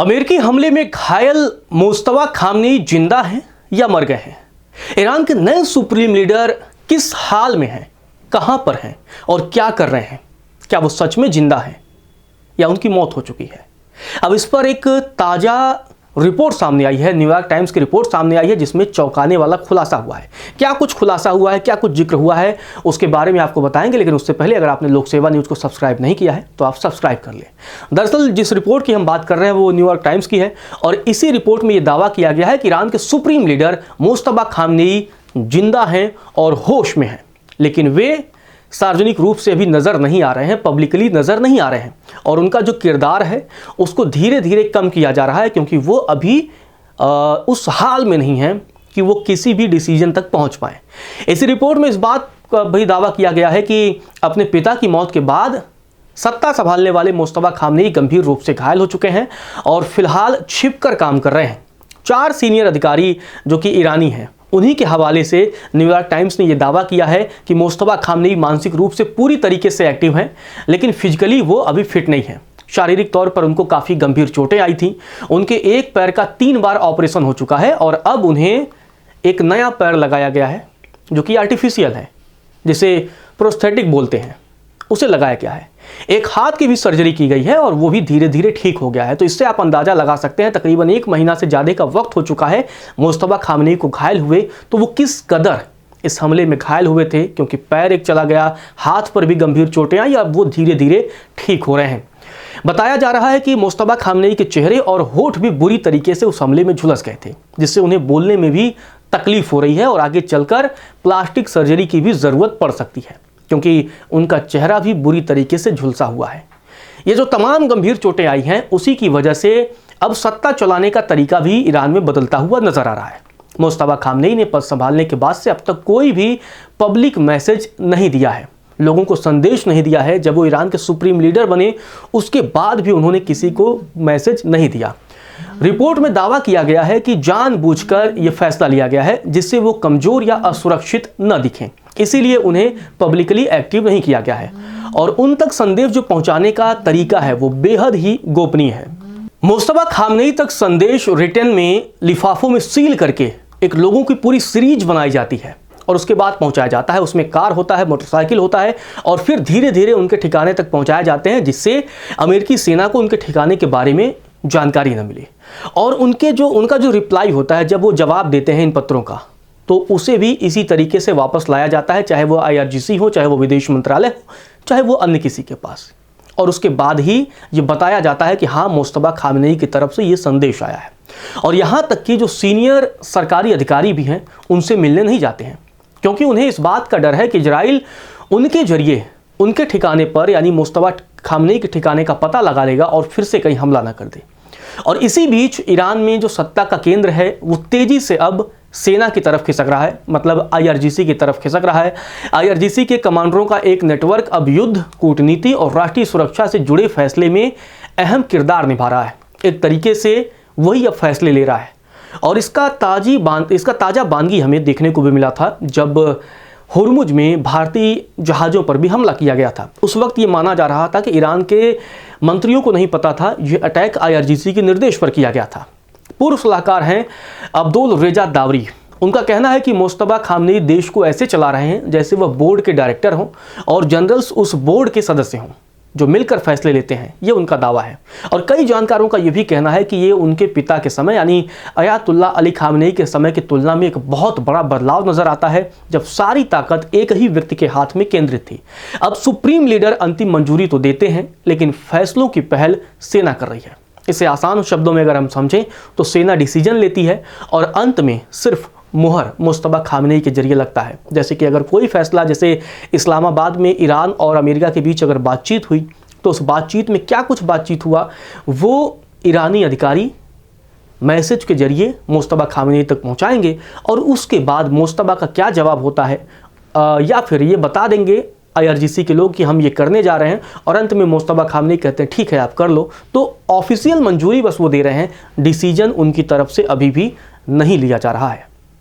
अमेरिकी हमले में घायल मुस्तफा खामनेई जिंदा हैं या मर गए हैं? ईरान के नए सुप्रीम लीडर किस हाल में हैं, कहां पर हैं और क्या कर रहे हैं? क्या वो सच में जिंदा हैं या उनकी मौत हो चुकी है? अब इस पर एक ताज़ा रिपोर्ट सामने आई है, न्यूयॉर्क टाइम्स की रिपोर्ट सामने आई है, जिसमें चौंकाने वाला खुलासा हुआ है। क्या कुछ खुलासा हुआ है, क्या कुछ जिक्र हुआ है, उसके बारे में आपको बताएंगे। लेकिन उससे पहले अगर आपने लोक सेवा न्यूज़ को सब्सक्राइब नहीं किया है तो आप सब्सक्राइब कर लें। दरअसल जिस रिपोर्ट की हम बात कर रहे हैं वो न्यूयॉर्क टाइम्स की है और इसी रिपोर्ट में ये दावा किया गया है कि ईरान के सुप्रीम लीडर मुस्तफा खामनेई जिंदा हैं और होश में हैं, लेकिन वे सार्वजनिक रूप से अभी नज़र नहीं आ रहे हैं, पब्लिकली नज़र नहीं आ रहे हैं और उनका जो किरदार है उसको धीरे धीरे कम किया जा रहा है, क्योंकि वो अभी उस हाल में नहीं है कि वो किसी भी डिसीजन तक पहुंच पाए। इस रिपोर्ट में इस बात का भी दावा किया गया है कि अपने पिता की मौत के बाद सत्ता संभालने वाले मुस्तफा खामनेई गंभीर रूप से घायल हो चुके हैं और फिलहाल छिपकर काम कर रहे हैं। 4 सीनियर अधिकारी जो कि ईरानी हैं, उन्हीं के हवाले से न्यूयॉर्क टाइम्स ने यह दावा किया है कि मुस्तफा खामनेई मानसिक रूप से पूरी तरीके से एक्टिव हैं, लेकिन फिजिकली वो अभी फिट नहीं हैं। शारीरिक तौर पर उनको काफ़ी गंभीर चोटें आई थीं। उनके एक पैर का 3 बार ऑपरेशन हो चुका है और अब उन्हें एक नया पैर लगाया गया है जो कि आर्टिफिशियल है, जिसे प्रोस्थेटिक बोलते हैं, उसे लगाया गया है। एक हाथ की भी सर्जरी की गई है और वो भी धीरे धीरे ठीक हो गया है। तो इससे आप अंदाजा लगा सकते हैं तकरीबन 1 महीना से ज़्यादा का वक्त हो चुका है मुस्तफा खामनेई को घायल हुए, तो वो किस कदर इस हमले में घायल हुए थे, क्योंकि पैर एक चला गया, हाथ पर भी गंभीर चोटें आई, अब वो धीरे धीरे ठीक हो रहे हैं। बताया जा रहा है कि मुस्तफा खामनेई के चेहरे और होठ भी बुरी तरीके से उस हमले में झुलस गए थे, जिससे उन्हें बोलने में भी तकलीफ हो रही है और आगे चलकर प्लास्टिक सर्जरी की भी ज़रूरत पड़ सकती है, क्योंकि उनका चेहरा भी बुरी तरीके से झुलसा हुआ है। ये जो तमाम गंभीर चोटें आई हैं, उसी की वजह से अब सत्ता चलाने का तरीका भी ईरान में बदलता हुआ नजर आ रहा है। मुस्तफा खामनेई ने पद संभालने के बाद से अब तक कोई भी पब्लिक मैसेज नहीं दिया है, लोगों को संदेश नहीं दिया है। जब वो ईरान के सुप्रीम लीडर बने उसके बाद भी उन्होंने किसी को मैसेज नहीं दिया। रिपोर्ट में दावा किया गया है कि जानबूझकर यह फैसला लिया गया है जिससे वो कमजोर या असुरक्षित न दिखें, इसीलिए उन्हें पब्लिकली एक्टिव नहीं किया गया है और उन तक संदेश जो पहुंचाने का तरीका है वो बेहद ही गोपनीय है। मुस्तफा खामनेई तक संदेश रिटर्न में लिफाफों में सील करके एक लोगों की पूरी सीरीज बनाई जाती है और उसके बाद पहुंचाया जाता है। उसमें कार होता है, मोटरसाइकिल होता है और फिर धीरे धीरे उनके ठिकाने तक पहुंचाए जाते हैं, जिससे अमेरिकी सेना को उनके ठिकाने के बारे में जानकारी न मिले। और उनका जो रिप्लाई होता है, जब वो जवाब देते हैं इन पत्रों का, तो उसे भी इसी तरीके से वापस लाया जाता है, चाहे वो IRGC हो, चाहे वो विदेश मंत्रालय हो, चाहे वो अन्य किसी के पास। और उसके बाद ही ये बताया जाता है कि हाँ, मुस्तफा खामनेई की तरफ से ये संदेश आया है। और यहाँ तक कि जो सीनियर सरकारी अधिकारी भी हैं उनसे मिलने नहीं जाते हैं, क्योंकि उन्हें इस बात का डर है कि इजराइल उनके जरिए उनके ठिकाने पर यानी मुस्तफा खामनेई के ठिकाने का पता लगा लेगा और फिर से कहीं हमला ना कर दे। और इसी बीच ईरान में जो सत्ता का केंद्र है वो तेजी से अब सेना की तरफ खिसक रहा है, मतलब IRGC की तरफ खिसक रहा है। IRGC के कमांडरों का एक नेटवर्क अब युद्ध, कूटनीति और राष्ट्रीय सुरक्षा से जुड़े फैसले में अहम किरदार निभा रहा है। एक तरीके से वही अब फैसले ले रहा है और इसका ताज़ा बानगी हमें देखने को भी मिला था जब हुर्मुज में भारतीय जहाज़ों पर भी हमला किया गया था। उस वक्त ये माना जा रहा था कि ईरान के मंत्रियों को नहीं पता था ये अटैक IRGC के निर्देश पर किया गया था। पूर्व सलाहकार हैं अब्दुल रेजा दावरी, उनका कहना है कि मुस्तफा खामनेई देश को ऐसे चला रहे हैं जैसे वह बोर्ड के डायरेक्टर हों और जनरल्स उस बोर्ड के सदस्य हों जो मिलकर फैसले लेते हैं, ये उनका दावा है। और कई जानकारों का यह भी कहना है कि ये उनके पिता के समय यानी अयातुल्ला अली खामनेई के समय की तुलना में एक बहुत बड़ा बदलाव नजर आता है, जब सारी ताकत एक ही व्यक्ति के हाथ में केंद्रित थी। अब सुप्रीम लीडर अंतिम मंजूरी तो देते हैं, लेकिन फैसलों की पहल सेना कर रही है। इसे आसान शब्दों में अगर हम समझें तो सेना डिसीजन लेती है और अंत में सिर्फ मुहर मुस्तफा खामनेई के जरिए लगता है। जैसे कि अगर कोई फैसला, जैसे इस्लामाबाद में ईरान और अमेरिका के बीच अगर बातचीत हुई तो उस बातचीत में क्या कुछ बातचीत हुआ वो ईरानी अधिकारी मैसेज के जरिए मुस्तफा खामनेई तक पहुंचाएंगे और उसके बाद मुस्तफा का क्या जवाब होता है या फिर ये बता देंगे IRGC के लोग कि हम ये करने जा रहे हैं और अंत में मुस्तफा खामनेई कहते हैं ठीक है आप कर लो। तो ऑफिशियल मंजूरी बस वो दे रहे हैं, डिसीजन उनकी तरफ से अभी भी नहीं लिया जा रहा है।